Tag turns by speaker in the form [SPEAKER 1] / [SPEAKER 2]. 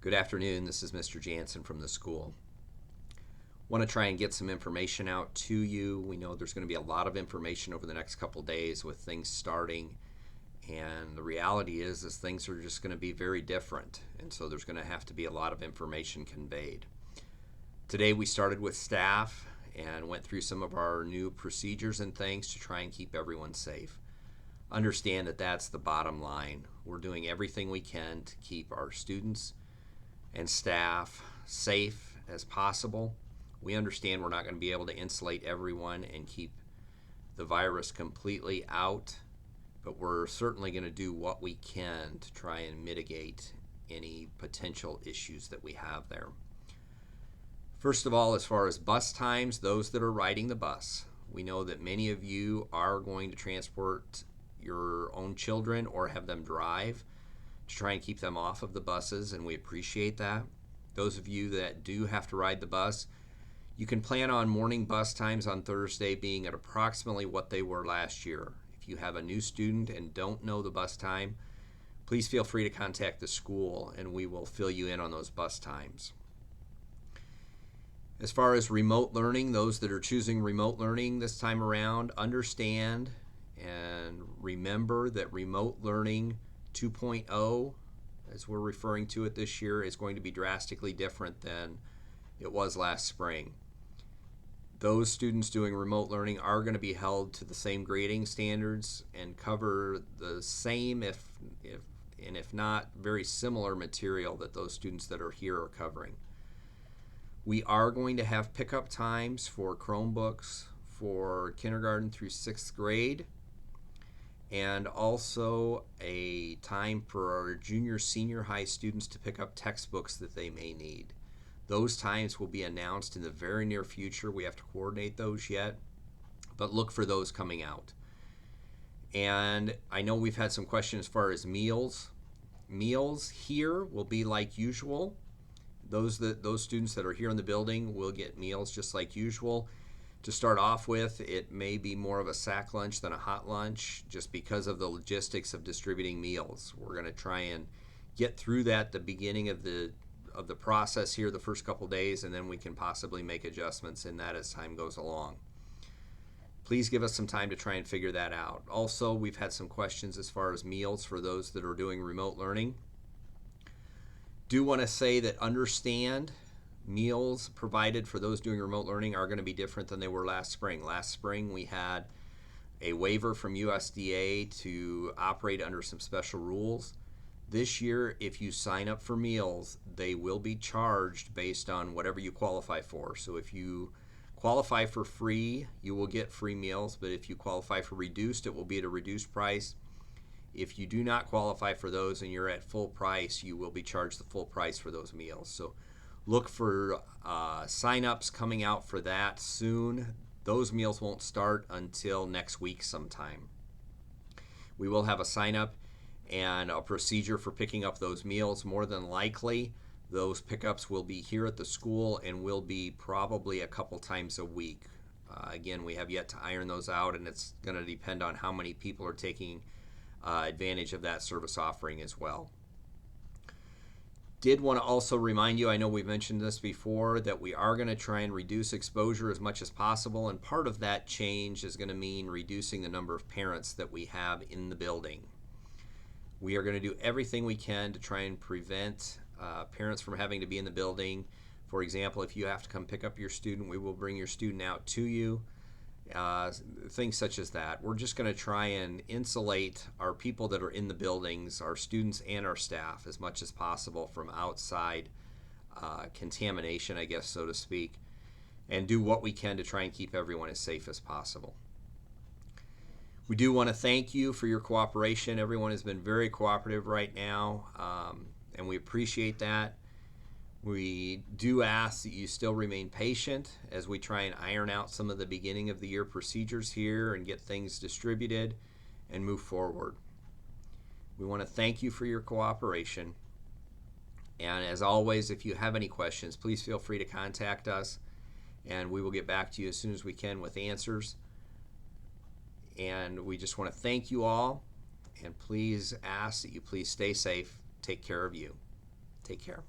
[SPEAKER 1] Good afternoon. This is Mr. Jansen from the school. Want to try and get some information out to you. We know there's going to be a lot of information over the next couple days with things starting, and the reality is things are just going to be very different, and so there's going to have to be a lot of information conveyed. Today we started with staff and went through some of our new procedures and things to try and keep everyone safe. Understand that that's the bottom line. We're doing everything we can to keep our students and staff safe as possible. We understand we're not going to be able to insulate everyone and keep the virus completely out, but we're certainly going to do what we can to try and mitigate any potential issues that we have there. First of all, as far as bus times, those that are riding the bus, we know that many of you are going to transport your own children or have them drive to try and keep them off of the buses, and we appreciate that. Those of you that do have to ride the bus, you can plan on morning bus times on Thursday being at approximately what they were last year. If you have a new student and don't know the bus time, please feel free to contact the school and we will fill you in on those bus times. As far as remote learning, those that are choosing remote learning this time around, understand and remember that remote learning 2.0, as we're referring to it this year, is going to be drastically different than it was last spring. Those students doing remote learning are going to be held to the same grading standards and cover the same, if not very similar material that those students that are here are covering. We are going to have pickup times for Chromebooks for kindergarten through 6th grade, and also a time for our junior senior high students to pick up textbooks that they may need. Those times will be announced in the very near future. We have to coordinate those yet, but look for those coming out. And I know we've had some questions as far as meals. Meals here will be like usual. Those students that are here in the building will get meals just like usual. To start off with, it may be more of a sack lunch than a hot lunch just because of the logistics of distributing meals. We're going to try and get through that at the beginning of the process here the first couple days, and then we can possibly make adjustments in that as time goes along. Please give us some time to try and figure that out. Also, we've had some questions as far as meals for those that are doing remote learning. Do want to say that understand meals provided for those doing remote learning are going to be different than they were last spring. Last spring we had a waiver from USDA to operate under some special rules. This year, if you sign up for meals, they will be charged based on whatever you qualify for. So if you qualify for free, you will get free meals, but if you qualify for reduced, it will be at a reduced price. If you do not qualify for those and you're at full price, you will be charged the full price for those meals. So look for sign-ups coming out for that soon. Those meals won't start until next week sometime. We will have a sign-up and a procedure for picking up those meals. More than likely, those pickups will be here at the school and will be probably a couple times a week. Again, we have yet to iron those out, and it's going to depend on how many people are taking advantage of that service offering as well. Did want to also remind you, I know we've mentioned this before, that we are going to try and reduce exposure as much as possible, and part of that change is going to mean reducing the number of parents that we have in the building. We are going to do everything we can to try and prevent parents from having to be in the building. For example, if you have to come pick up your student, we will bring your student out to you. Things such as that. We're just going to try and insulate our people that are in the buildings, our students and our staff, as much as possible from outside contamination, I guess, so to speak, and do what we can to try and keep everyone as safe as possible. We do want to thank you for your cooperation. Everyone has been very cooperative right now, and we appreciate that. We do ask that you still remain patient as we try and iron out some of the beginning of the year procedures here and get things distributed and move forward. We want to thank you for your cooperation. And as always, if you have any questions, please feel free to contact us, and we will get back to you as soon as we can with answers. And we just want to thank you all, and please ask that you please stay safe. Take care of you. Take care.